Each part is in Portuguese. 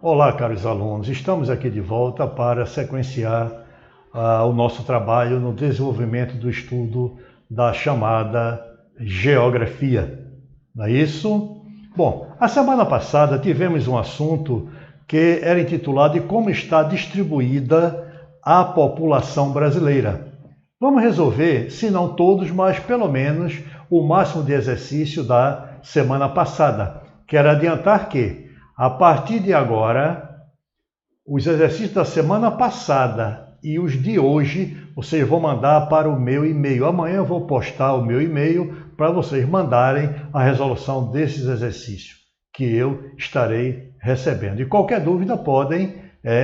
Olá, caros alunos, estamos aqui de volta para sequenciar o nosso trabalho no desenvolvimento do estudo da chamada geografia. Não é isso? Bom, a semana passada tivemos um assunto que era intitulado de como está distribuída a população brasileira. Vamos resolver, se não todos, mas pelo menos o máximo de exercício da semana passada. Quero adiantar que a partir de agora, os exercícios da semana passada e os de hoje, vocês vão mandar para o meu e-mail. Amanhã eu vou postar o meu e-mail para vocês mandarem a resolução desses exercícios que eu estarei recebendo. E qualquer dúvida podem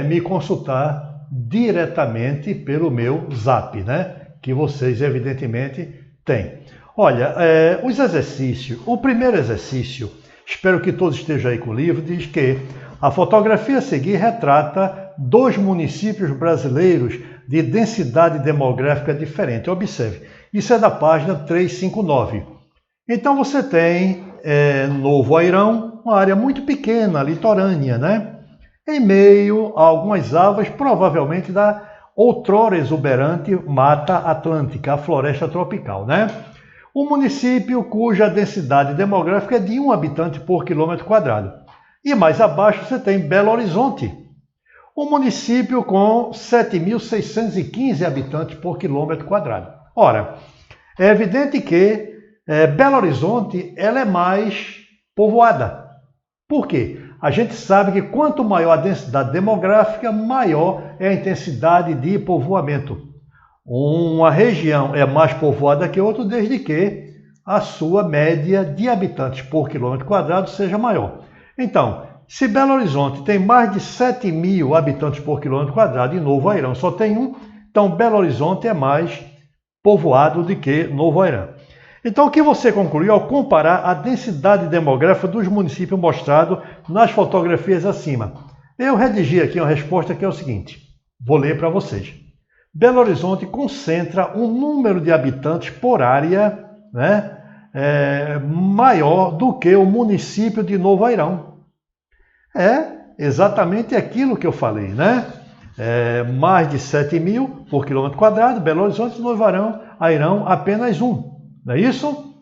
me consultar diretamente pelo meu Zap, né? Que vocês evidentemente têm. Olha, os exercícios, o primeiro exercício, espero que todos estejam aí com o livro, diz que a fotografia a seguir retrata dois municípios brasileiros de densidade demográfica diferente. Observe, isso é da página 359. Então você tem Novo Airão, uma área muito pequena, litorânea, né? Em meio a algumas árvores, provavelmente da outrora exuberante Mata Atlântica, a floresta tropical, né? Um município cuja densidade demográfica é de 1 habitante por quilômetro quadrado. E mais abaixo você tem Belo Horizonte, um município com 7.615 habitantes por quilômetro quadrado. Ora, é evidente que Belo Horizonte ela é mais povoada. Por quê? A gente sabe que quanto maior a densidade demográfica, maior é a intensidade de povoamento. Uma região é mais povoada que outra desde que a sua média de habitantes por quilômetro quadrado seja maior. Então, se Belo Horizonte tem mais de 7.000 habitantes por quilômetro quadrado e Novo Airão só tem 1, então Belo Horizonte é mais povoado do que Novo Airão. Então, o que você concluiu ao comparar a densidade demográfica dos municípios mostrados nas fotografias acima? Eu redigi aqui uma resposta que é o seguinte, vou ler para vocês. Belo Horizonte concentra um número de habitantes por área, né, maior do que o município de Novo Airão. É exatamente aquilo que eu falei, né? Mais de 7.000 por quilômetro quadrado, Belo Horizonte e Novo Airão apenas 1. Não é isso?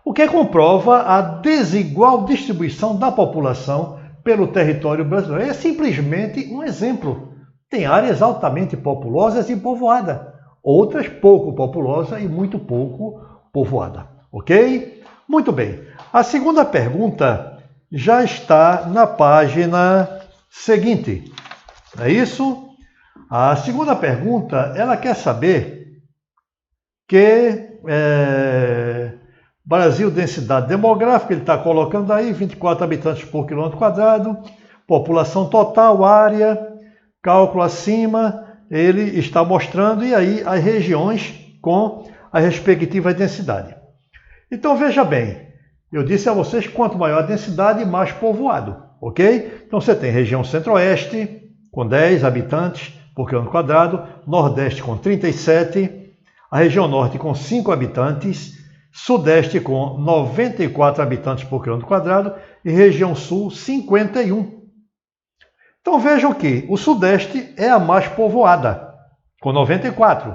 O que comprova a desigual distribuição da população pelo território brasileiro. É simplesmente um exemplo. Tem áreas altamente populosas e povoadas, outras pouco populosas e muito pouco povoadas. Ok? Muito bem. A segunda pergunta já está na página seguinte. É isso? A segunda pergunta, ela quer saber que Brasil, densidade demográfica, ele está colocando aí 24 habitantes por quilômetro quadrado, população total, área, cálculo acima, ele está mostrando, e aí as regiões com a respectiva densidade. Então veja bem, eu disse a vocês quanto maior a densidade, mais povoado, ok? Então você tem região centro-oeste com 10 habitantes por quilômetro quadrado, nordeste com 37, a região norte com 5 habitantes, sudeste com 94 habitantes por quilômetro quadrado e região sul 51. Então vejam que o sudeste é a mais povoada, com 94.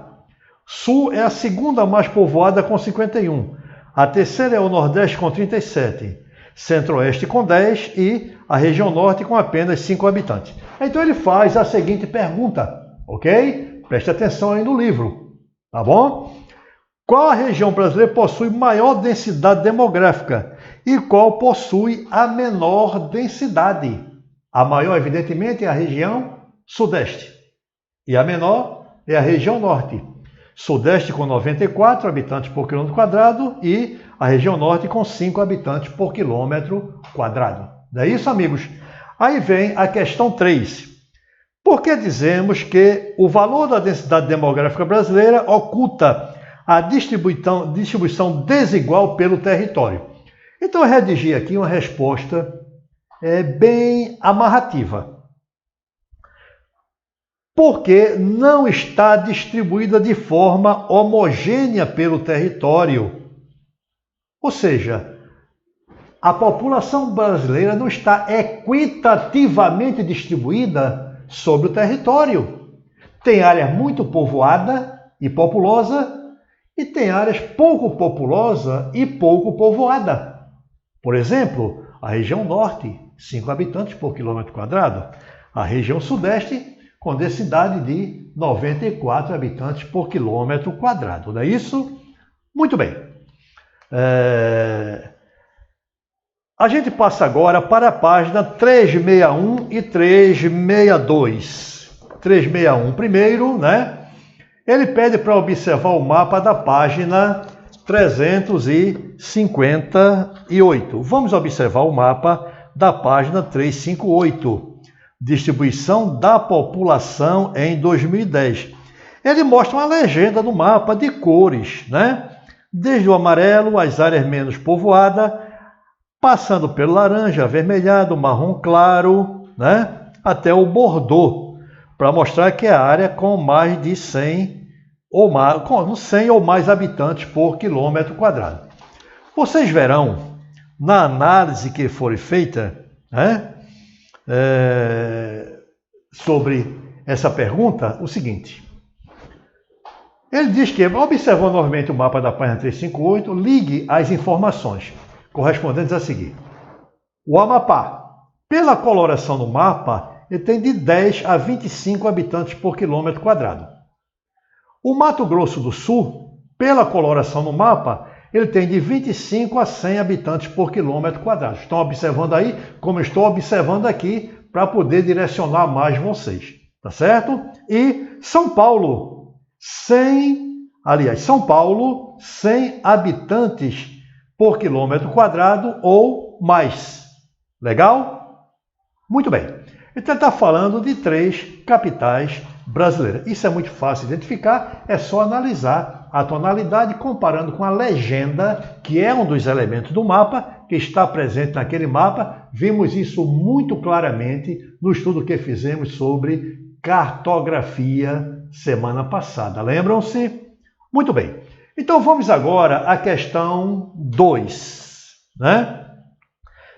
Sul é a segunda mais povoada, com 51. A terceira é o nordeste, com 37. Centro-oeste com 10 e a região norte com apenas 5 habitantes. Então ele faz a seguinte pergunta, ok? Preste atenção aí no livro, tá bom? Qual a região brasileira possui maior densidade demográfica e qual possui a menor densidade? A maior, evidentemente, é a região sudeste e a menor é a região norte. Sudeste com 94 habitantes por quilômetro quadrado e a região norte com 5 habitantes por quilômetro quadrado. Não é isso, amigos? Aí vem a questão 3. Por que dizemos que o valor da densidade demográfica brasileira oculta a distribuição desigual pelo território? Então eu redigi aqui uma resposta bem amarrativa. Porque não está distribuída de forma homogênea pelo território. Ou seja, a população brasileira não está equitativamente distribuída sobre o território. Tem área muito povoada e populosa e tem áreas pouco populosa e pouco povoada. Por exemplo, a região norte, 5 habitantes por quilômetro quadrado. A região sudeste, com densidade de 94 habitantes por quilômetro quadrado. Não é isso? Muito bem. A gente passa agora para a página 361 e 362. 361 primeiro, né? Ele pede para observar o mapa da página 358. Vamos observar o mapa da página 358. Distribuição da população em 2010. Ele mostra uma legenda no mapa de cores, né? Desde o amarelo, as áreas menos povoadas, passando pelo laranja, avermelhado, marrom claro, né? Até o bordô, para mostrar que é a área com mais de 100 ou mais habitantes por quilômetro quadrado. Vocês verão, na análise que foi feita, né? Sobre essa pergunta, o seguinte. Ele diz que, observando novamente o mapa da página 358, ligue as informações correspondentes a seguir. O Amapá, pela coloração do mapa, ele tem de 10 a 25 habitantes por quilômetro quadrado. O Mato Grosso do Sul, pela coloração no mapa, ele tem de 25 a 100 habitantes por quilômetro quadrado. Estão observando aí, como eu estou observando aqui, para poder direcionar mais vocês. Tá certo? E São Paulo, 100 habitantes por quilômetro quadrado ou mais. Legal? Muito bem. Então ele está falando de 3 capitais brasileiras. Isso é muito fácil de identificar, é só analisar a tonalidade comparando com a legenda, que é um dos elementos do mapa, que está presente naquele mapa. Vimos isso muito claramente no estudo que fizemos sobre cartografia semana passada. Lembram-se? Muito bem. Então vamos agora à questão 2, né?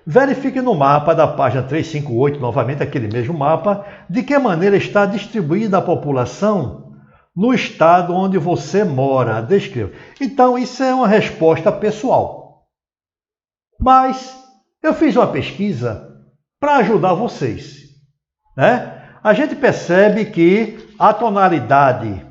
Verifique no mapa da página 358, novamente aquele mesmo mapa, de que maneira está distribuída a população no estado onde você mora. Descreva. Então, isso é uma resposta pessoal. Mas eu fiz uma pesquisa para ajudar vocês, né? A gente percebe que a tonalidade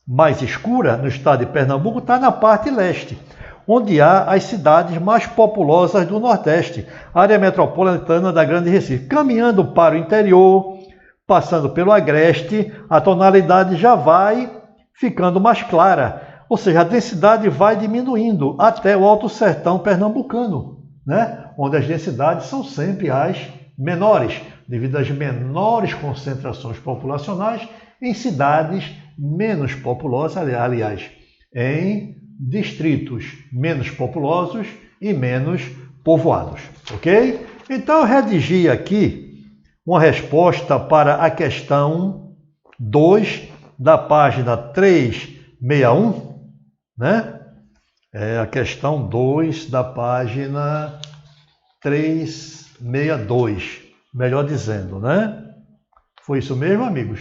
mais escura no estado de Pernambuco está na parte leste, onde há as cidades mais populosas do Nordeste, área metropolitana da Grande Recife. Caminhando para o interior, passando pelo agreste, a tonalidade já vai ficando mais clara, ou seja, a densidade vai diminuindo até o Alto Sertão pernambucano, né? Onde as densidades são sempre as menores, devido às menores concentrações populacionais em cidades menos populosas, aliás, em distritos menos populosos e menos povoados, ok? Então eu redigi aqui uma resposta para a questão 2 da página 361, né? É a questão 2 da página 362, melhor dizendo, né? Foi isso mesmo, amigos?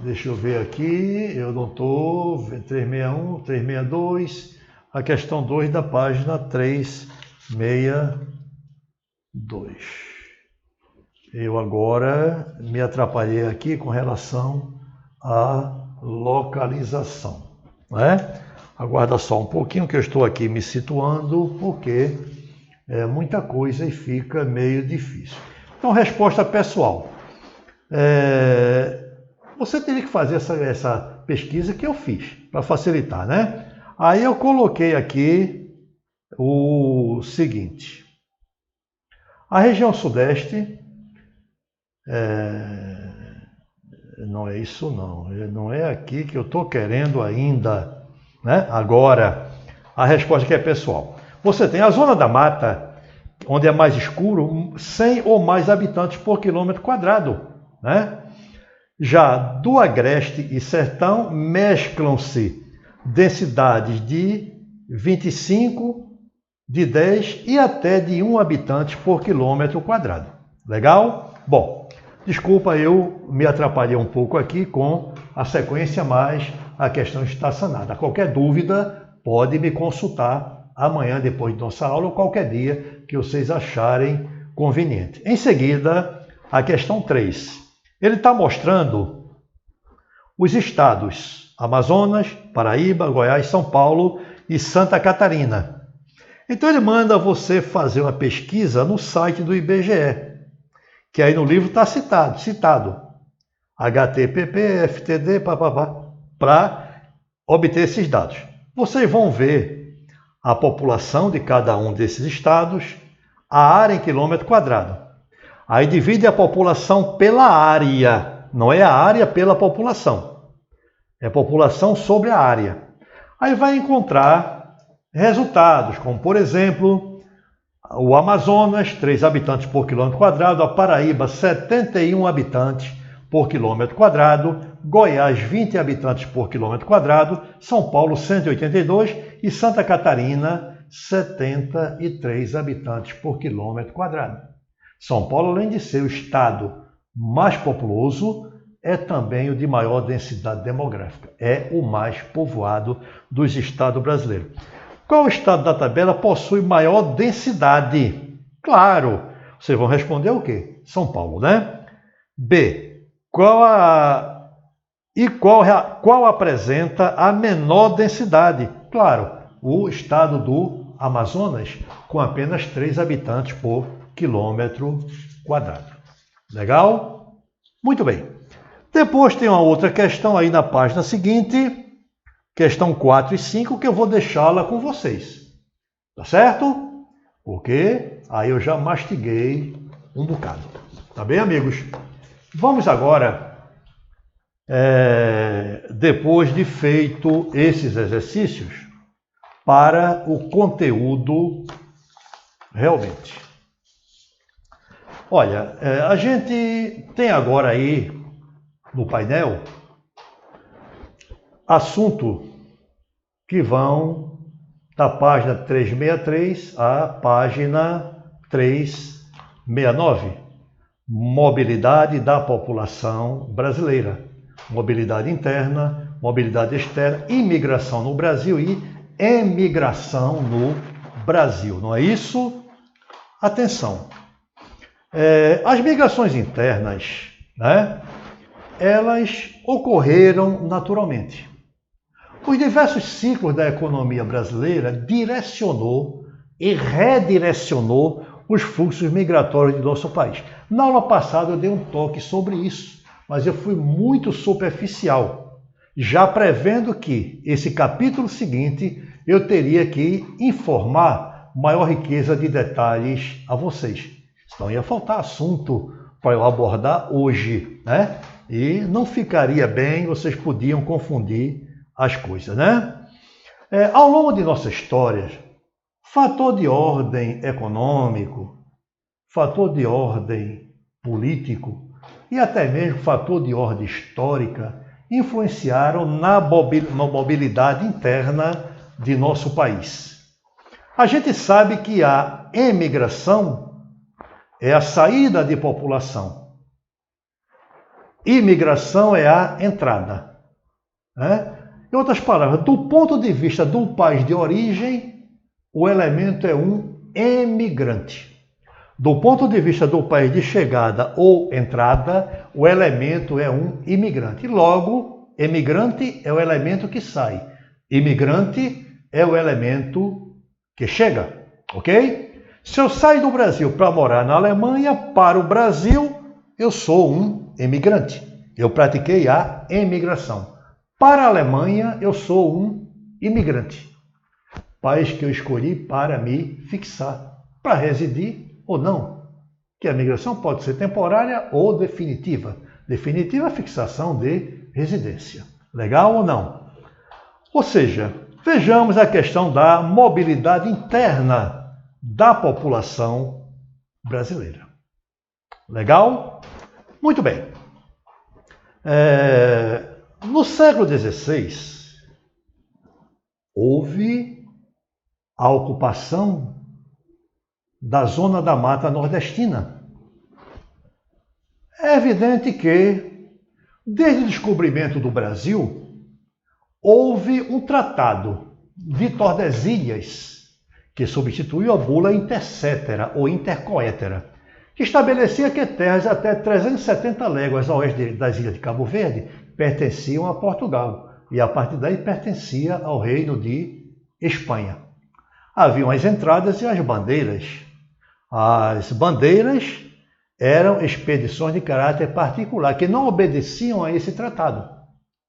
Deixa eu ver aqui, eu não estou... 361, 362, a questão 2 da página 362. Eu agora me atrapalhei aqui com relação à localização, né? Aguarda só um pouquinho que eu estou aqui me situando, porque é muita coisa e fica meio difícil. Então, resposta pessoal. Você teria que fazer essa pesquisa que eu fiz, para facilitar, né? Aí eu coloquei aqui o seguinte. A região sudeste, não é isso não é aqui que eu estou querendo ainda, né? Agora, a resposta que é pessoal. Você tem a zona da mata, onde é mais escuro, 100 ou mais habitantes por quilômetro quadrado, né? Já do agreste e sertão mesclam-se densidades de 25 de 10 e até de 1 habitante por quilômetro quadrado. Legal? Bom, desculpa, eu me atrapalhei um pouco aqui com a sequência, mas a questão está sanada. Qualquer dúvida, pode me consultar amanhã, depois de nossa aula, ou qualquer dia que vocês acharem conveniente. Em seguida, a questão 3. Ele está mostrando os estados Amazonas, Paraíba, Goiás, São Paulo e Santa Catarina. Então ele manda você fazer uma pesquisa no site do IBGE, que aí no livro está citado, HTPP, FTD, para obter esses dados. Vocês vão ver a população de cada um desses estados, a área em quilômetro quadrado. Aí divide a população pela área, não é a área pela população, é a população sobre a área. Aí vai encontrar resultados, como por exemplo, o Amazonas, 3 habitantes por quilômetro quadrado, a Paraíba, 71 habitantes por quilômetro quadrado, Goiás, 20 habitantes por quilômetro quadrado, São Paulo, 182 e Santa Catarina, 73 habitantes por quilômetro quadrado. São Paulo, além de ser o estado mais populoso, é também o de maior densidade demográfica. É o mais povoado dos estados brasileiros. Qual estado da tabela possui maior densidade? Claro, vocês vão responder o quê? São Paulo, né? B. Qual apresenta a menor densidade? Claro, o estado do Amazonas, com apenas 3 habitantes por quilômetro quadrado. Legal? Muito bem. Depois tem uma outra questão aí na página seguinte, questão 4 e 5, que eu vou deixá-la com vocês. Tá certo? Porque aí eu já mastiguei um bocado. Tá bem, amigos? Vamos agora, depois de feito esses exercícios, para o conteúdo realmente. Olha, a gente tem agora aí no painel assunto que vão da página 363 à página 369. Mobilidade da população brasileira. Mobilidade interna, mobilidade externa, imigração no Brasil e emigração no Brasil. Não é isso? Atenção. As migrações internas, né, elas ocorreram naturalmente. Os diversos ciclos da economia brasileira direcionou e redirecionou os fluxos migratórios de nosso país. Na aula passada eu dei um toque sobre isso, mas eu fui muito superficial, já prevendo que esse capítulo seguinte eu teria que informar maior riqueza de detalhes a vocês. Senão ia faltar assunto para eu abordar hoje, né? E não ficaria bem, vocês podiam confundir as coisas, né? Ao longo de nossa história, fator de ordem econômico, fator de ordem político e até mesmo fator de ordem histórica influenciaram na mobilidade interna de nosso país. A gente sabe que a emigração é a saída de população. Imigração é a entrada. Né? Em outras palavras, do ponto de vista do país de origem, o elemento é um emigrante. Do ponto de vista do país de chegada ou entrada, o elemento é um imigrante. Logo, emigrante é o elemento que sai. Imigrante é o elemento que chega. Ok? Se eu saio do Brasil para morar na Alemanha, para o Brasil, eu sou um emigrante. Eu pratiquei a emigração. Para a Alemanha, eu sou um imigrante. País que eu escolhi para me fixar, para residir ou não. Que a migração pode ser temporária ou definitiva. Definitiva é a fixação de residência. Legal ou não? Ou seja, vejamos a questão da mobilidade interna da população brasileira. Legal? Muito bem. No século XVI, houve a ocupação da zona da mata nordestina. É evidente que, desde o descobrimento do Brasil, houve um tratado de Tordesilhas, que substituiu a bula intercetera ou intercoetera, que estabelecia que terras até 370 léguas a oeste das ilhas de Cabo Verde pertenciam a Portugal e a partir daí pertencia ao reino de Espanha. Haviam as entradas e as bandeiras. As bandeiras eram expedições de caráter particular, que não obedeciam a esse tratado.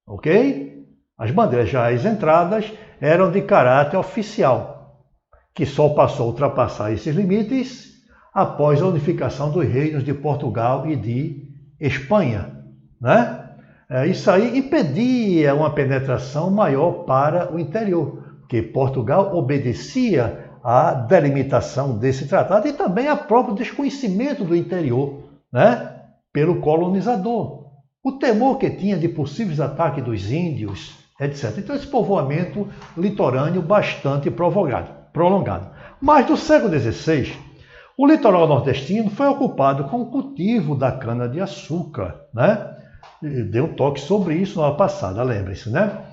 Ok? As bandeiras, já as entradas, eram de caráter oficial, que só passou a ultrapassar esses limites após a unificação dos reinos de Portugal e de Espanha, né? Isso aí impedia uma penetração maior para o interior, porque Portugal obedecia à delimitação desse tratado e também ao próprio desconhecimento do interior, né, pelo colonizador. O temor que tinha de possíveis ataques dos índios, etc. Então esse povoamento litorâneo bastante prolongado. Mas no século XVI, o litoral nordestino foi ocupado com o cultivo da cana-de-açúcar, né? Dei um toque sobre isso na hora passada, lembre-se, né?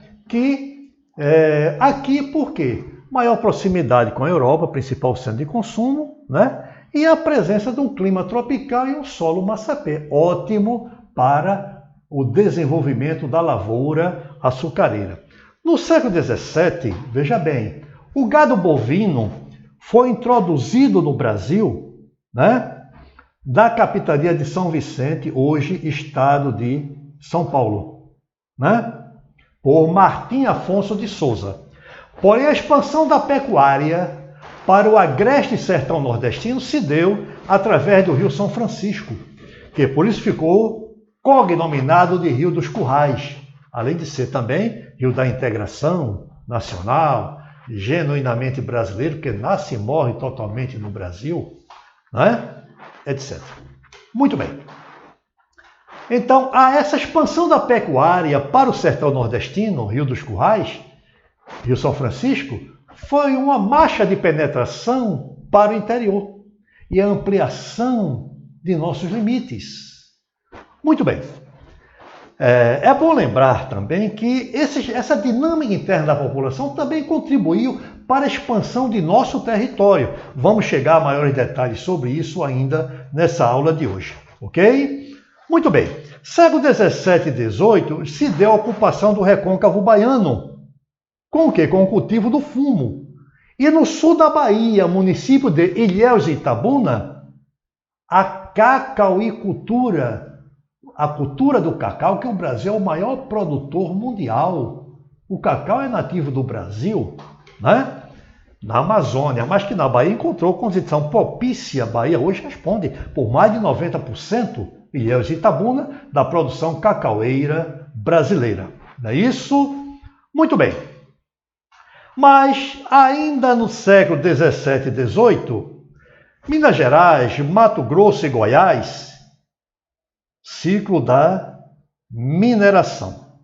Aqui, por quê? Maior proximidade com a Europa, principal centro de consumo, né? E a presença de um clima tropical e um solo massapê, ótimo para o desenvolvimento da lavoura açucareira. No século XVII, veja bem, o gado bovino foi introduzido no Brasil, né? Da capitania de São Vicente, hoje estado de São Paulo, né? Por Martim Afonso de Souza. Porém, a expansão da pecuária para o agreste sertão nordestino se deu através do Rio São Francisco, que por isso ficou cognominado de Rio dos Currais, além de ser também Rio da Integração Nacional, genuinamente brasileiro, que nasce e morre totalmente no Brasil, né? Etc. Muito bem. Então, essa expansão da pecuária para o sertão nordestino, Rio dos Currais, Rio São Francisco, foi uma marcha de penetração para o interior e a ampliação de nossos limites. Muito bem. É bom lembrar também que essa dinâmica interna da população também contribuiu para a expansão de nosso território. Vamos chegar a maiores detalhes sobre isso ainda nessa aula de hoje, ok? Muito bem. Século XVII e XVIII se deu a ocupação do recôncavo baiano. Com o quê? Com o cultivo do fumo. E no sul da Bahia, município de Ilhéus e Itabuna, a cacauicultura, a cultura do cacau, que o Brasil é o maior produtor mundial. O cacau é nativo do Brasil, né? Na Amazônia, mas que na Bahia encontrou condição propícia. A Bahia hoje responde por mais de 90%, Ilhéus e Itabuna, da produção cacaueira brasileira. Não é isso? Muito bem. Mas ainda no século XVII e XVIII, Minas Gerais, Mato Grosso e Goiás, ciclo da mineração,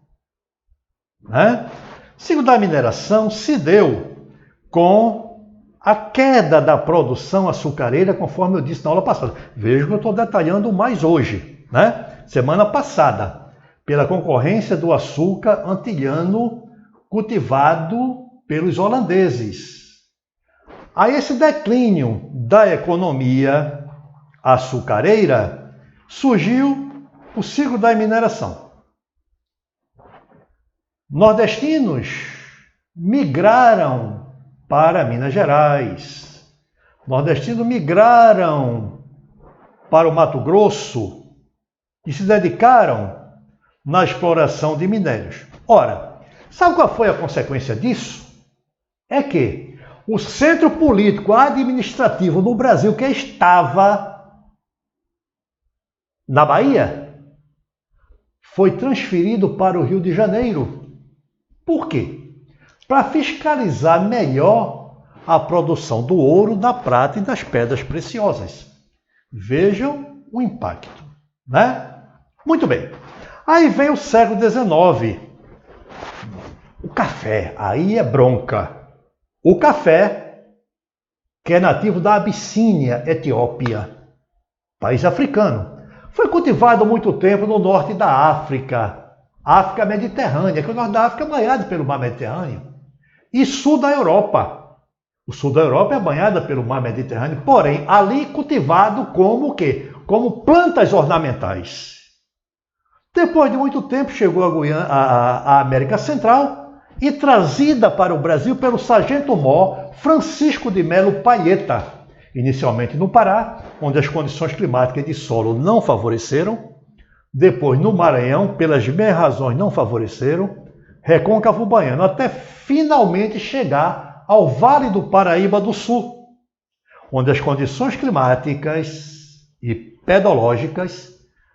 né? O ciclo da mineração se deu com a queda da produção açucareira, conforme eu disse na aula passada. Veja que eu estou detalhando mais hoje, né? Semana passada, pela concorrência do açúcar antilhano cultivado pelos holandeses. A esse declínio da economia açucareira surgiu o ciclo da mineração. Nordestinos migraram para Minas Gerais. Nordestinos migraram para o Mato Grosso e se dedicaram na exploração de minérios. Ora, sabe qual foi a consequência disso? É que o centro político administrativo no Brasil, que estava na Bahia, foi transferido para o Rio de Janeiro. Por quê? Para fiscalizar melhor a produção do ouro, da prata e das pedras preciosas. Vejam o impacto, né? Muito bem. Aí vem o século XIX. O café, aí é bronca. O café que é nativo da Abissínia, Etiópia, país africano. Foi cultivado há muito tempo no norte da África, África Mediterrânea, que o norte da África é banhado pelo mar Mediterrâneo, e sul da Europa. O sul da Europa é banhado pelo mar Mediterrâneo, porém, ali cultivado como o quê? Como plantas ornamentais. Depois de muito tempo, chegou à América Central e trazida para o Brasil pelo sargento-mor Francisco de Melo Palheta, inicialmente no Pará, onde as condições climáticas de solo não favoreceram, depois no Maranhão, pelas mesmas razões não favoreceram, recôncavo baiano, até finalmente chegar ao Vale do Paraíba do Sul, onde as condições climáticas e pedológicas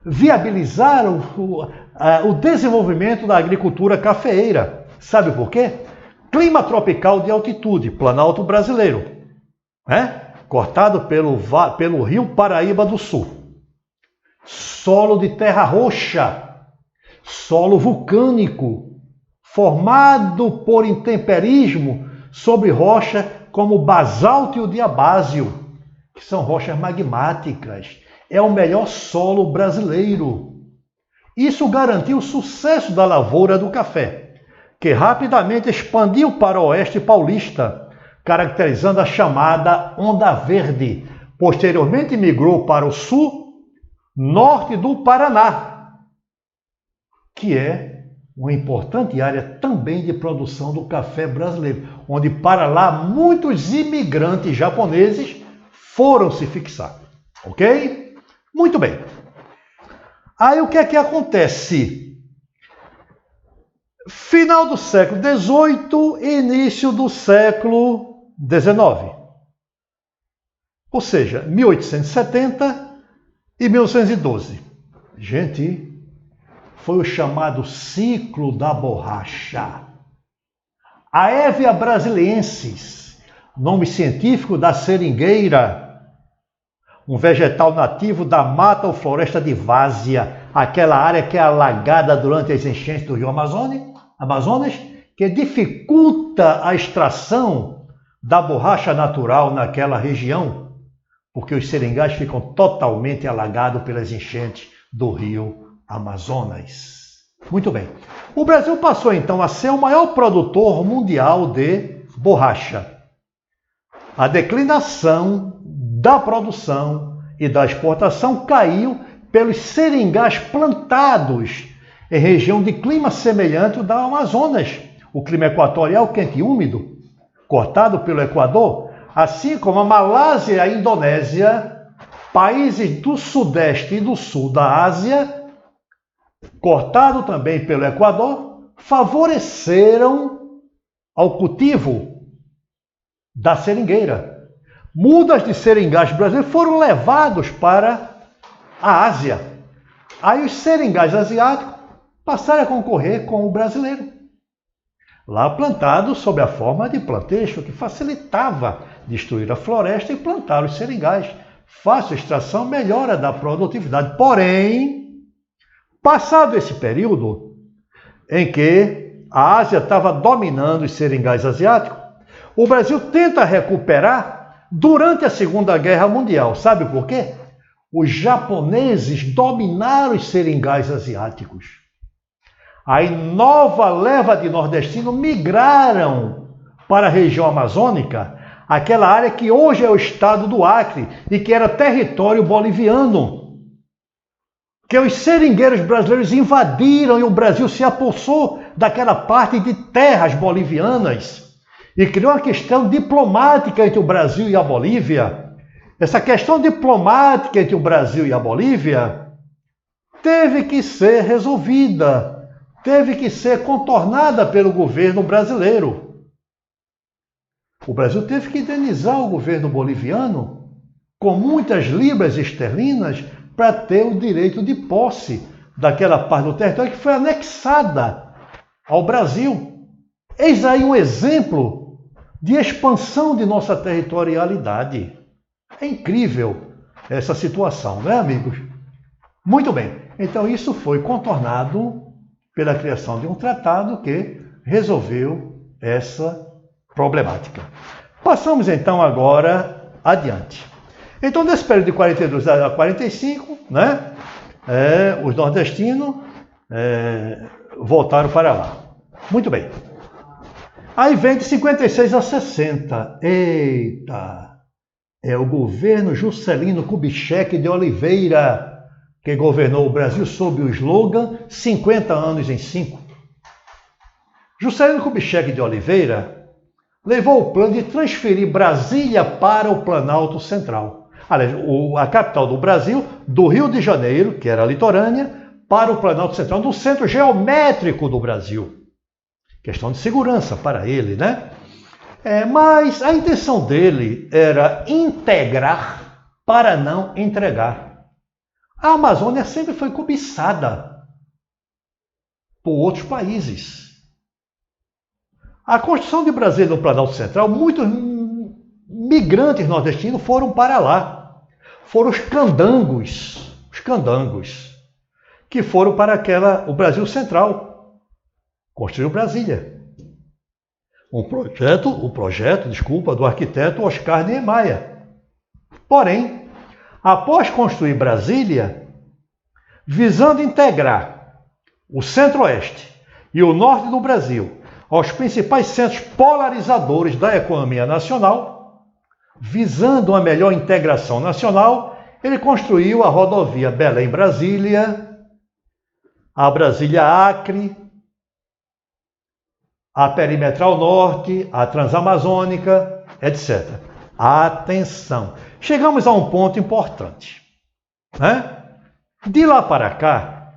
viabilizaram o desenvolvimento da agricultura cafeeira. Sabe por quê? Clima tropical de altitude, Planalto brasileiro, né? Cortado pelo rio Paraíba do Sul. Solo de terra roxa, solo vulcânico, formado por intemperismo sobre rocha como o basalto e o diabásio, que são rochas magmáticas. É o melhor solo brasileiro. Isso garantiu o sucesso da lavoura do café, que rapidamente expandiu para o oeste paulista, caracterizando a chamada Onda Verde. Posteriormente migrou para o sul, norte do Paraná, que é uma importante área também de produção do café brasileiro, onde para lá muitos imigrantes japoneses foram se fixar. Ok? Muito bem. Aí o que é que acontece? Final do século XVIII, início do século XIX. Ou seja, 1870 e 1912. Gente, foi o chamado ciclo da borracha. A Hevea brasiliensis, nome científico da seringueira, um vegetal nativo da mata ou floresta de várzea, aquela área que é alagada durante as enchentes do rio Amazonas, que dificulta a extração da borracha natural naquela região, porque os seringais ficam totalmente alagados pelas enchentes do rio Amazonas. Muito bem. O Brasil passou então a ser o maior produtor mundial de borracha. A declinação da produção e da exportação caiu pelos seringais plantados em região de clima semelhante ao da Amazonas, o clima equatorial quente e úmido, cortado pelo Equador, assim como a Malásia e a Indonésia, países do sudeste e do sul da Ásia, cortado também pelo Equador, favoreceram ao cultivo da seringueira. Mudas de seringais brasileiros foram levados para a Ásia. Aí os seringais asiáticos passaram a concorrer com o brasileiro. Lá plantado sob a forma de plantation, que facilitava destruir a floresta e plantar os seringais. Fácil extração, melhora da produtividade. Porém, passado esse período em que a Ásia estava dominando os seringais asiáticos, o Brasil tenta recuperar durante a Segunda Guerra Mundial. Sabe por quê? Os japoneses dominaram os seringais asiáticos. Aí nova leva de nordestinos migraram para a região amazônica, aquela área que hoje é o estado do Acre e que era território boliviano. Que os seringueiros brasileiros invadiram e o Brasil se apossou daquela parte de terras bolivianas e criou uma questão diplomática entre o Brasil e a Bolívia. Essa questão diplomática entre o Brasil e a Bolívia teve que ser resolvida, teve que ser contornada pelo governo brasileiro. O Brasil teve que indenizar o governo boliviano com muitas libras esterlinas para ter o direito de posse daquela parte do território que foi anexada ao Brasil. Eis aí um exemplo de expansão de nossa territorialidade. É incrível essa situação, não é, amigos? Muito bem. Então isso foi contornado pela criação de um tratado que resolveu essa problemática. Passamos então agora adiante. Então, nesse período de 42 a 45, né, os nordestinos voltaram para lá. Muito bem. Aí vem de 56 a 60. Eita! É o governo Juscelino Kubitschek de Oliveira, que governou o Brasil sob o slogan 50 anos em 5. Juscelino Kubitschek de Oliveira levou o plano de transferir Brasília para o Planalto Central. Aliás, a capital do Brasil, do Rio de Janeiro, que era litorânea, para o Planalto Central, no centro geométrico do Brasil. Questão de segurança para ele, né? Mas a intenção dele era integrar para não entregar. A Amazônia sempre foi cobiçada por outros países. A construção de Brasília no Planalto Central, muitos migrantes nordestinos foram para lá. Foram os candangos, que foram para o Brasil Central. Construiu Brasília. O projeto do arquiteto Oscar Niemeyer. Porém, após construir Brasília, visando integrar o centro-oeste e o norte do Brasil aos principais centros polarizadores da economia nacional, visando uma melhor integração nacional, ele construiu a rodovia Belém-Brasília, a Brasília-Acre, a Perimetral Norte, a Transamazônica, etc. Atenção! Chegamos a um ponto importante, né? De lá para cá,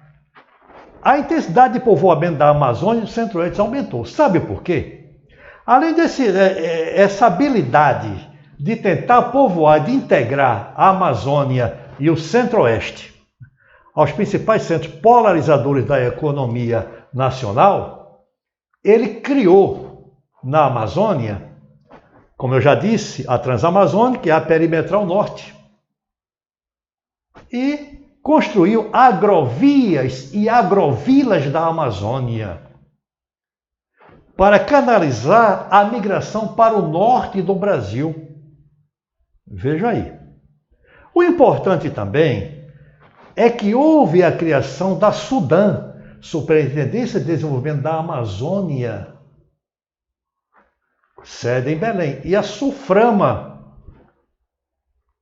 a intensidade de povoamento da Amazônia e do Centro-Oeste aumentou. Sabe por quê? Além dessa habilidade de tentar povoar, de integrar a Amazônia e o Centro-Oeste aos principais centros polarizadores da economia nacional, ele criou na Amazônia, como eu já disse, a Transamazônica e a Perimetral Norte. E construiu agrovias e agrovilas da Amazônia para canalizar a migração para o norte do Brasil. Veja aí. O importante também é que houve a criação da SUDAM, Superintendência de Desenvolvimento da Amazônia, sede em Belém, e a SUFRAMA,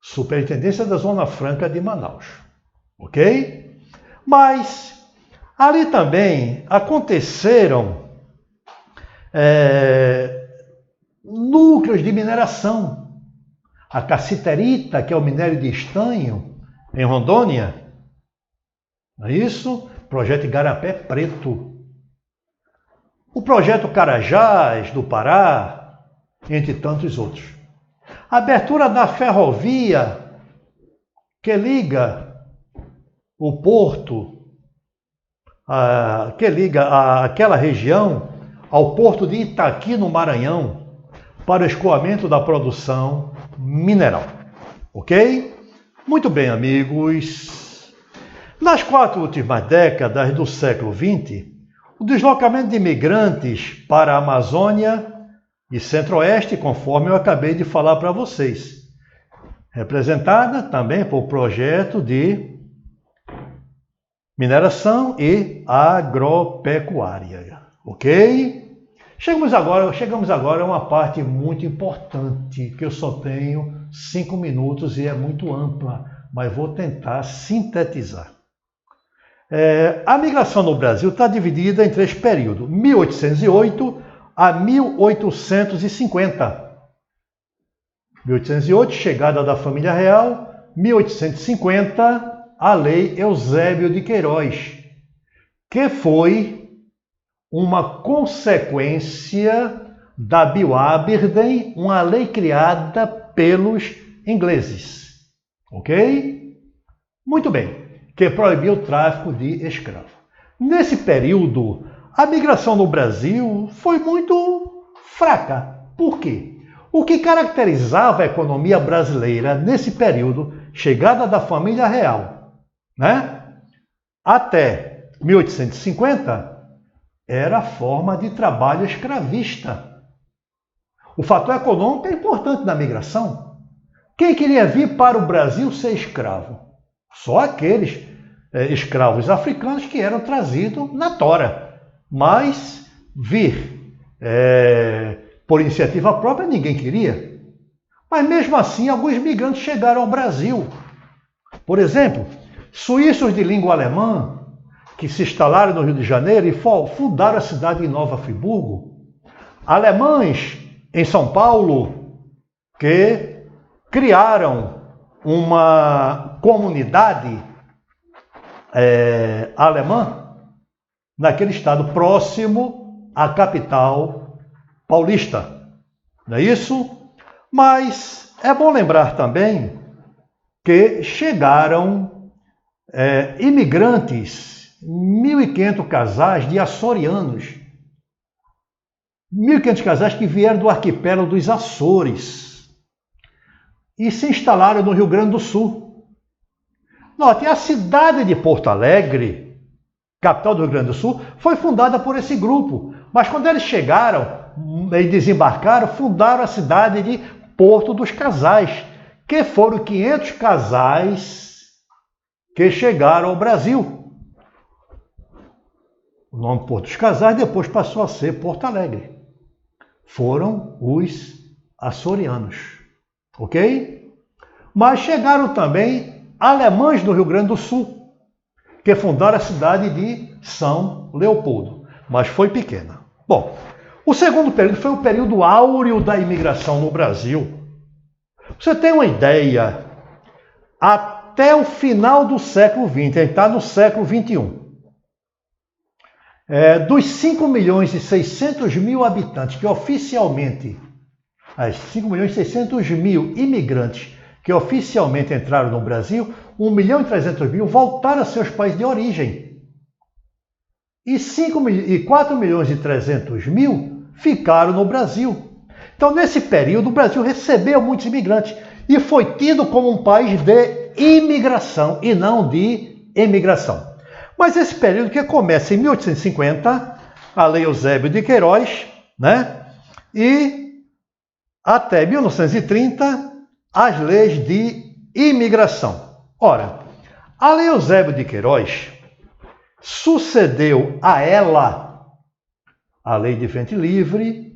Superintendência da Zona Franca de Manaus. Ok? Mas ali também aconteceram núcleos de mineração. A cassiterita, que é o minério de estanho, em Rondônia, não é isso? Projeto Igarapé Preto. O projeto Carajás, do Pará, entre tantos outros. A abertura da ferrovia que liga o porto, que liga aquela região ao porto de Itaqui, no Maranhão, para o escoamento da produção mineral. Ok? Muito bem, amigos. Nas 4 últimas décadas do século XX, o deslocamento de imigrantes para a Amazônia e Centro-Oeste, conforme eu acabei de falar para vocês, representada também por projeto de mineração e agropecuária. Ok? Chegamos agora a uma parte muito importante, que eu só tenho 5 minutos e é muito ampla, mas vou tentar sintetizar. A migração no Brasil está dividida em 3 períodos, 1808 a 1850. 1808, chegada da família real. 1850, a Lei Eusébio de Queiroz, que foi uma consequência da Bill Aberdeen, uma lei criada pelos ingleses. Ok? Muito bem. Que proibiu o tráfico de escravos. Nesse período, a migração no Brasil foi muito fraca. Por quê? O que caracterizava a economia brasileira nesse período, chegada da família real, né, até 1850, era a forma de trabalho escravista. O fator econômico é importante na migração. Quem queria vir para o Brasil ser escravo? Só aqueles escravos africanos que eram trazidos na tora. Mas vir por iniciativa própria ninguém queria. Mas mesmo assim, alguns migrantes chegaram ao Brasil. Por exemplo, suíços de língua alemã, que se instalaram no Rio de Janeiro e fundaram a cidade de Nova Friburgo. Alemães em São Paulo, que criaram uma comunidade alemã naquele estado próximo à capital paulista. Não é isso? Mas é bom lembrar também que chegaram imigrantes, 1.500 casais de açorianos, 1.500 casais que vieram do arquipélago dos Açores e se instalaram no Rio Grande do Sul. Note, a cidade de Porto Alegre, capital do Rio Grande do Sul, foi fundada por esse grupo. Mas quando eles chegaram e desembarcaram, fundaram a cidade de Porto dos Casais, que foram 500 casais que chegaram ao Brasil. O nome Porto dos Casais depois passou a ser Porto Alegre. Foram os açorianos, ok? Mas chegaram também alemães do Rio Grande do Sul, que fundaram a cidade de São Leopoldo, mas foi pequena. Bom, o segundo período foi o período áureo da imigração no Brasil. Você tem uma ideia, até o final do século XX, a gente está no século XXI, dos 5.600.000 habitantes que oficialmente, 5.600.000 imigrantes que oficialmente entraram no Brasil, 1.300.000 voltaram a seus países de origem. E 4.300.000 ficaram no Brasil. Então, nesse período, o Brasil recebeu muitos imigrantes e foi tido como um país de imigração e não de emigração. Mas esse período que começa em 1850, a Lei Eusébio de Queiroz, né? E até 1930, as leis de imigração. Ora, a Lei Eusébio de Queiroz sucedeu a ela a Lei de Ventre Livre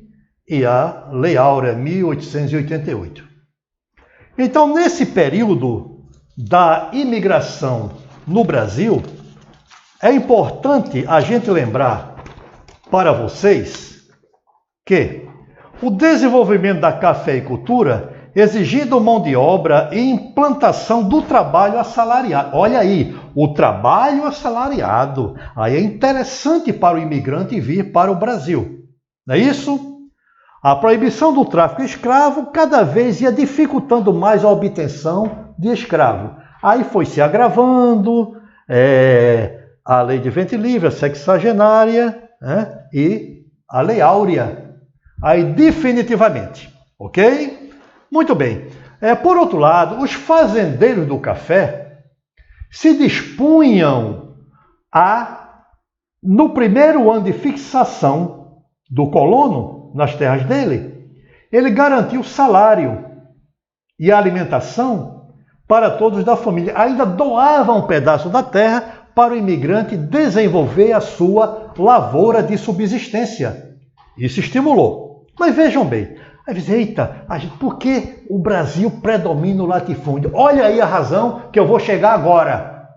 e a Lei Áurea 1888. Então, nesse período da imigração no Brasil, é importante a gente lembrar para vocês que o desenvolvimento da cafeicultura exigindo mão de obra e implantação do trabalho assalariado. Olha aí, o trabalho assalariado. Aí é interessante para o imigrante vir para o Brasil. Não é isso? A proibição do tráfico escravo cada vez ia dificultando mais a obtenção de escravo. Aí foi se agravando a Lei de Ventre Livre, a sexagenária, e a Lei Áurea. Aí definitivamente, ok? Muito bem. Por outro lado, os fazendeiros do café se dispunham a, no primeiro ano de fixação do colono nas terras dele, ele garantiu salário e alimentação para todos da família. Ainda doava um pedaço da terra para o imigrante desenvolver a sua lavoura de subsistência. Isso estimulou. Mas vejam bem, aí diz, eita, por que o Brasil predomina o latifúndio? Olha aí a razão que eu vou chegar agora.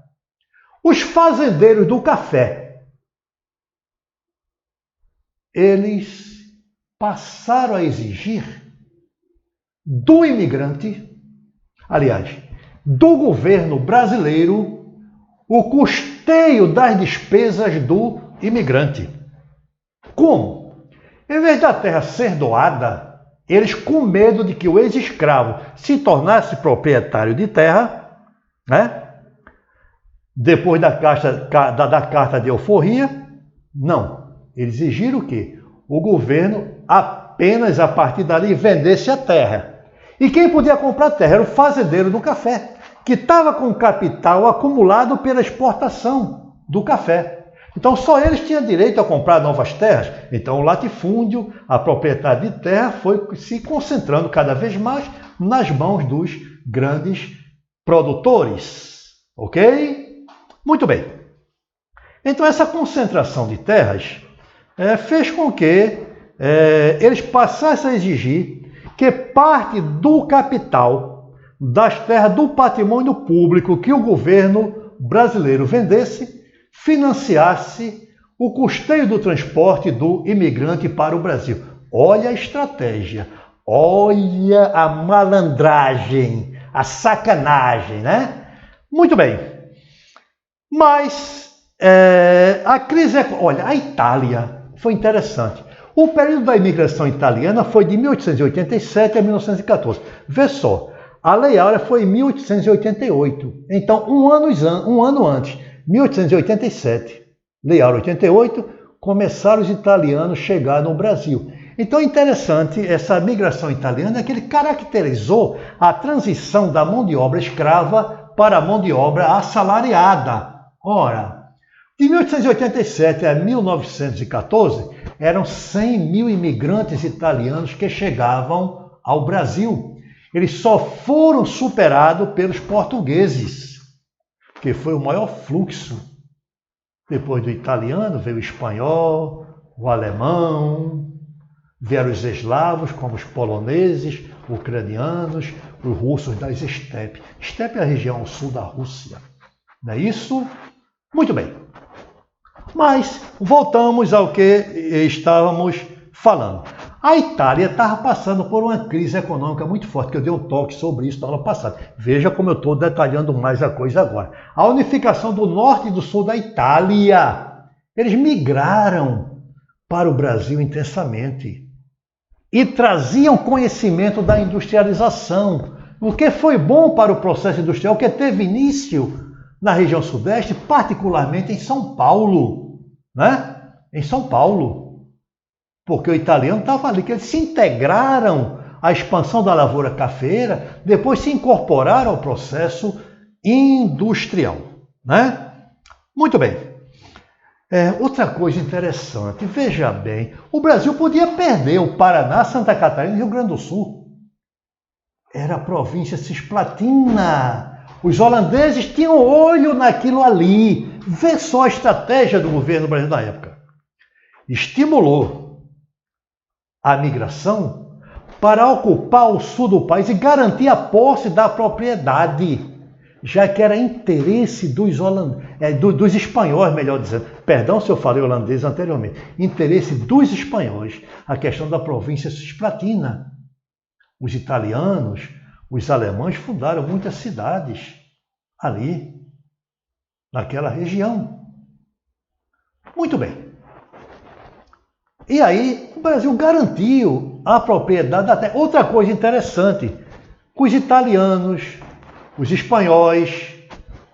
Os fazendeiros do café, eles passaram a exigir do imigrante, aliás, do governo brasileiro, o custeio das despesas do imigrante. Como? Em vez da terra ser doada, eles, com medo de que o ex-escravo se tornasse proprietário de terra, né? Depois da carta de alforria, não. Eles exigiram o quê? O governo apenas a partir dali vendesse a terra. E quem podia comprar terra era o fazendeiro do café, que estava com capital acumulado pela exportação do café. Então só eles tinham direito a comprar novas terras. Então o latifúndio, a propriedade de terra, foi se concentrando cada vez mais nas mãos dos grandes produtores. Ok? Muito bem. Então, essa concentração de terras fez com que eles passassem a exigir que parte do capital, das terras, do patrimônio público que o governo brasileiro vendesse, financiasse o custeio do transporte do imigrante para o Brasil. Olha a estratégia, olha a malandragem, a sacanagem, né? Muito bem. Mas a crise... Olha, a Itália foi interessante. O período da imigração italiana foi de 1887 a 1914. Vê só, a Lei Áurea foi em 1888. Então, um ano antes, 1887, Lei Áurea 88, começaram os italianos a chegar no Brasil. Então é interessante essa migração italiana, que ele caracterizou a transição da mão de obra escrava para a mão de obra assalariada. Ora, de 1887 a 1914, eram 100 mil imigrantes italianos que chegavam ao Brasil. Eles só foram superados pelos portugueses, que foi o maior fluxo. Depois do italiano veio o espanhol, o alemão, vieram os eslavos, como os poloneses, ucranianos, os russos das estepes. Estepe é a região ao sul da Rússia. Não é isso? Muito bem. Mas voltamos ao que estávamos falando. A Itália estava passando por uma crise econômica muito forte, que eu dei um toque sobre isso na aula passada. Veja como eu estou detalhando mais a coisa agora. A unificação do norte e do sul da Itália. Eles migraram para o Brasil intensamente e traziam conhecimento da industrialização, o que foi bom para o processo industrial que teve início na região sudeste, particularmente em São Paulo, né? Em São Paulo, porque o italiano estava ali, que eles se integraram à expansão da lavoura cafeeira, depois se incorporaram ao processo industrial, né? Muito bem. Outra coisa interessante, veja bem, o Brasil podia perder o Paraná, Santa Catarina e Rio Grande do Sul. Era a província cisplatina. Os holandeses tinham olho naquilo ali. Vê só a estratégia do governo brasileiro na época. Estimulou a migração para ocupar o sul do país e garantir a posse da propriedade, já que era interesse dos espanhóis, melhor dizendo. Perdão se eu falei holandês anteriormente. Interesse dos espanhóis, a questão da província cisplatina. Os italianos, os alemães fundaram muitas cidades ali, naquela região. Muito bem. E aí, o Brasil garantiu a propriedade da terra. Outra coisa interessante, os italianos, os espanhóis,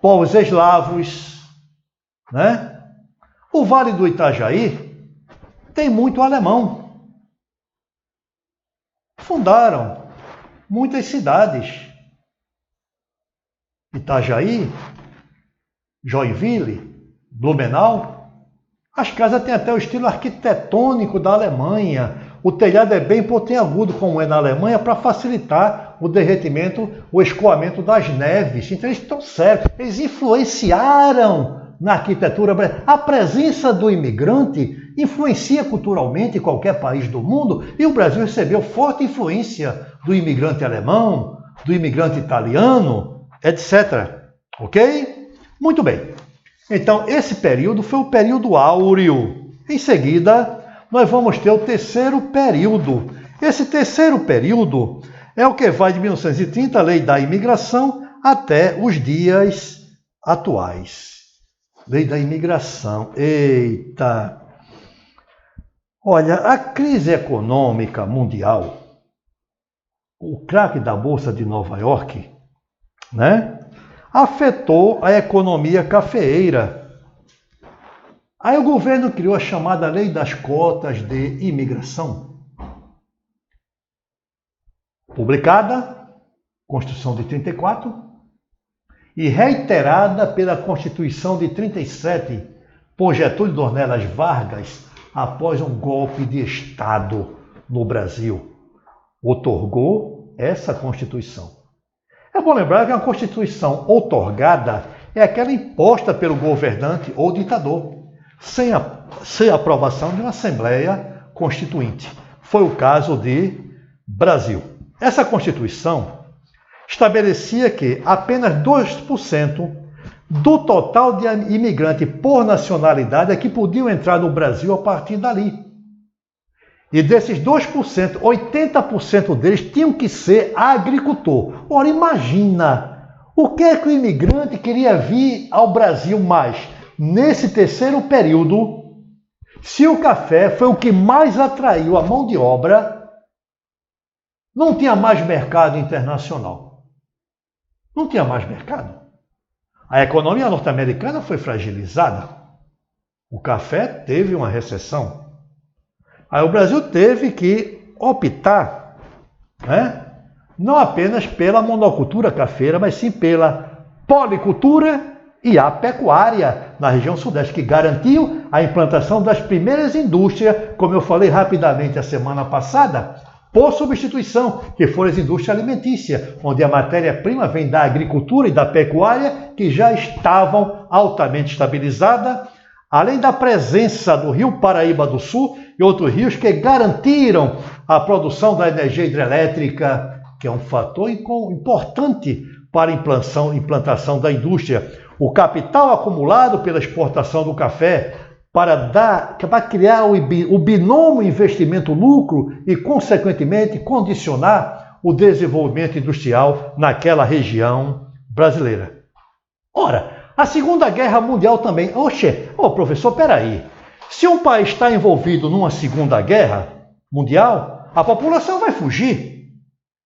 povos eslavos, né? O Vale do Itajaí tem muito alemão. Fundaram muitas cidades. Itajaí, Joinville, Blumenau. As casas têm até o estilo arquitetônico da Alemanha. O telhado é bem pontiagudo, como é na Alemanha, para facilitar o derretimento, o escoamento das neves. Então eles estão certos. Eles influenciaram na arquitetura brasileira. A presença do imigrante influencia culturalmente qualquer país do mundo, e o Brasil recebeu forte influência do imigrante alemão, do imigrante italiano, etc. Ok? Muito bem. Então, esse período foi o período áureo. Em seguida, nós vamos ter o terceiro período. Esse terceiro período é o que vai de 1930, a Lei da Imigração, até os dias atuais. Lei da Imigração. Eita! Olha, a crise econômica mundial, o craque da Bolsa de Nova York, né, afetou a economia cafeeira. Aí o governo criou a chamada Lei das Cotas de Imigração, publicada, Constituição de 34, e reiterada pela Constituição de 37, por Getúlio Dornelas Vargas, após um golpe de Estado no Brasil. Outorgou essa Constituição. É bom lembrar que uma Constituição outorgada é aquela imposta pelo governante ou ditador, sem a aprovação de uma Assembleia Constituinte. Foi o caso de Brasil. Essa Constituição estabelecia que apenas 2% do total de imigrantes por nacionalidade é que podiam entrar no Brasil a partir dali. E desses 2%, 80% deles tinham que ser agricultor. Ora, imagina, o que é que o imigrante queria vir ao Brasil mais? Nesse terceiro período, se o café foi o que mais atraiu a mão de obra, não tinha mais mercado internacional. Não tinha mais mercado. A economia norte-americana foi fragilizada. O café teve uma recessão. Aí o Brasil teve que optar, né, não apenas pela monocultura cafeira, mas sim pela policultura e a pecuária na região sudeste, que garantiu a implantação das primeiras indústrias, como eu falei rapidamente a semana passada, por substituição, que foram as indústrias alimentícias, onde a matéria-prima vem da agricultura e da pecuária, que já estavam altamente estabilizadas, além da presença do Rio Paraíba do Sul e outros rios que garantiram a produção da energia hidrelétrica, que é um fator importante para a implantação da indústria. O capital acumulado pela exportação do café para criar o binômio investimento-lucro e, consequentemente, condicionar o desenvolvimento industrial naquela região brasileira. Ora, a Segunda Guerra Mundial também. Professor, peraí. Se um país está envolvido numa Segunda Guerra Mundial, a população vai fugir.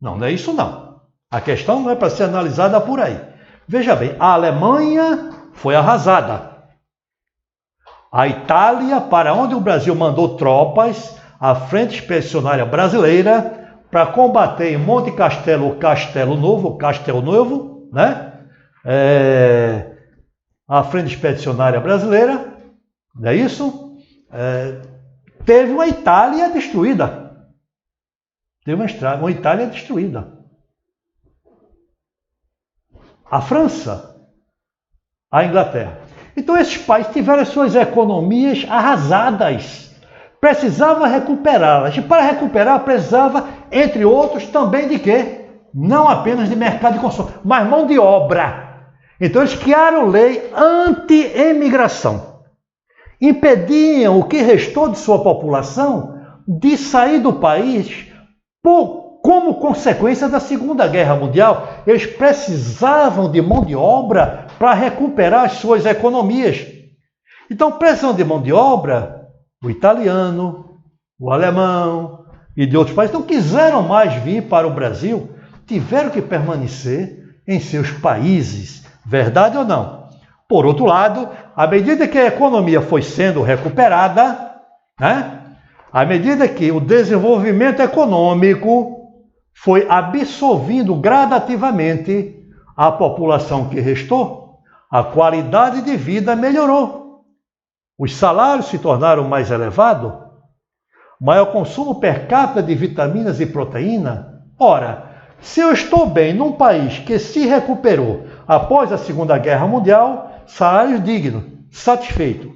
Não, não é isso não. A questão não é para ser analisada por aí. Veja bem, a Alemanha foi arrasada. A Itália, para onde o Brasil mandou tropas, a Frente Expedicionária Brasileira, para combater em Monte Castelo, Castelo Novo, né? A Frente Expedicionária Brasileira, não é isso? Teve uma Itália destruída. Uma Itália destruída. A França, a Inglaterra. Então esses países tiveram suas economias arrasadas. Precisava recuperá-las. E para recuperar precisava, entre outros, também de quê? Não apenas de mercado de consumo, mas mão de obra. Então eles criaram lei anti-imigração. Impediam o que restou de sua população de sair do país como consequência da Segunda Guerra Mundial. Eles precisavam de mão de obra para recuperar as suas economias. Então, precisam de mão de obra, o italiano, o alemão e de outros países não quiseram mais vir para o Brasil, tiveram que permanecer em seus países. Verdade ou não? Por outro lado, à medida que a economia foi sendo recuperada, né, à medida que o desenvolvimento econômico foi absorvendo gradativamente a população que restou, a qualidade de vida melhorou. Os salários se tornaram mais elevados, maior consumo per capita de vitaminas e proteína. Ora, se eu estou bem num país que se recuperou após a Segunda Guerra Mundial, salário digno, satisfeito.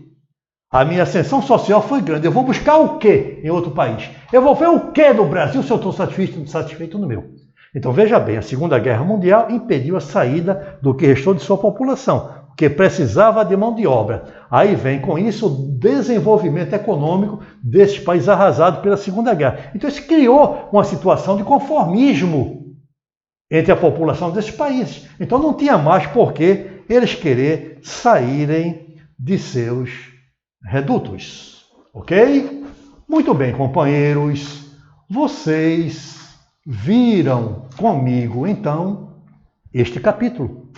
A minha ascensão social foi grande. Eu vou buscar o quê em outro país? Eu vou ver o quê no Brasil se eu estou satisfeito no meu? Então veja bem, a Segunda Guerra Mundial impediu a saída do que restou de sua população, que precisava de mão de obra. Aí vem com isso o desenvolvimento econômico desses países arrasados pela Segunda Guerra. Então isso criou uma situação de conformismo entre a população desses países. Então não tinha mais por que eles querer saírem de seus redutos. Ok? Muito bem, companheiros. Vocês viram comigo, então, este capítulo.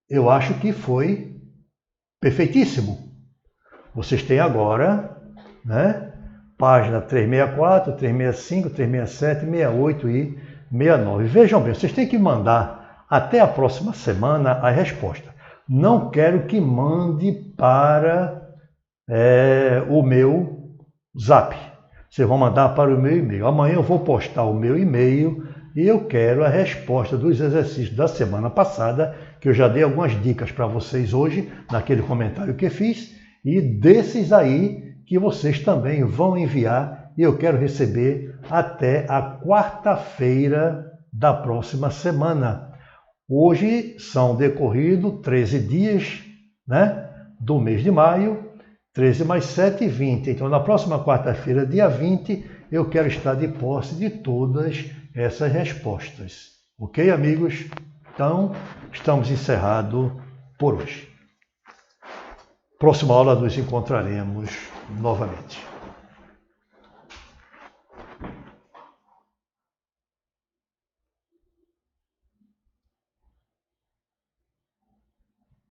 Eu acho que foi perfeitíssimo. Vocês têm agora, né, página 364, 365, 367, 68 e 69. Vejam bem, vocês têm que mandar até a próxima semana a resposta. Não quero que mande para o meu Zap. Vocês vão mandar para o meu e-mail. Amanhã eu vou postar o meu e-mail e eu quero a resposta dos exercícios da semana passada, que eu já dei algumas dicas para vocês hoje, naquele comentário que fiz, e desses aí que vocês também vão enviar, e eu quero receber até a quarta-feira da próxima semana. Hoje são decorridos 13 dias, né, do mês de maio, 13 mais 7, 20. Então, na próxima quarta-feira, dia 20, eu quero estar de posse de todas essas respostas. Ok, amigos? Então, estamos encerrados por hoje. Próxima aula nos encontraremos novamente.